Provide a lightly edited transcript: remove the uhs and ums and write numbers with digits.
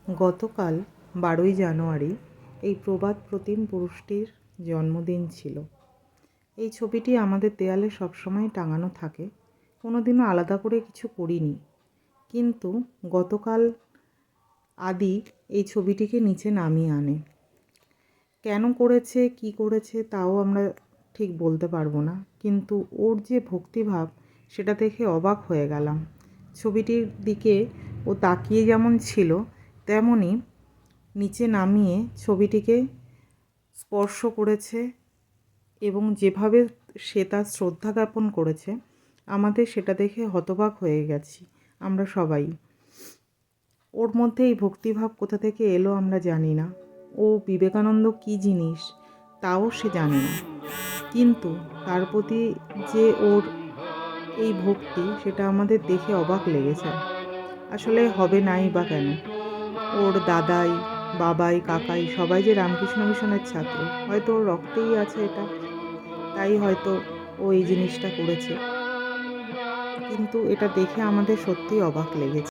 গতকাল 12ই জানুয়ারি এই প্রবাদ প্রতিম পুরুষটির জন্মদিন ছিল। এই ছবিটি আমাদের দেয়ালে সবসময় টাঙানো থাকে, কোনোদিনও আলাদা করে কিছু করিনি। কিন্তু গতকাল আদি এই ছবিটিকে নিচে নামিয়ে আনে। কেন করেছে, কি করেছে তাও আমরা ঠিক বলতে পারবো না, কিন্তু ওর যে ভক্তিভাব সেটা দেখে অবাক হয়ে গেলাম। ছবিটির দিকে ও তাকিয়ে যেমন ছিল তেমনই নিচে নামিয়ে ছবিটিকে স্পর্শ করেছে এবং যেভাবে সে তার শ্রদ্ধা জ্ঞাপন করেছে আমাদের সেটা দেখে হতবাক হয়ে গেছি আমরা সবাই। ওর মধ্যে এই ভক্তিভাব কোথা থেকে এলো আমরা জানি না, ও বিবেকানন্দ কী জিনিস তাও সে জানে না, কিন্তু তার প্রতি যে ওর এই ভক্তি সেটা আমাদের দেখে অবাক লেগেছে। আসলে হবে নাই বা কেন, ওর দাদাই, বাবাই, কাকাই সবাই যে রামকৃষ্ণ মিশনের ছাত্র, হয়তো ওর রক্তেই আছে এটা, তাই হয়তো ও এই জিনিসটা করেছে। কিন্তু এটা দেখে আমাদের সত্যিই অবাক লেগেছে।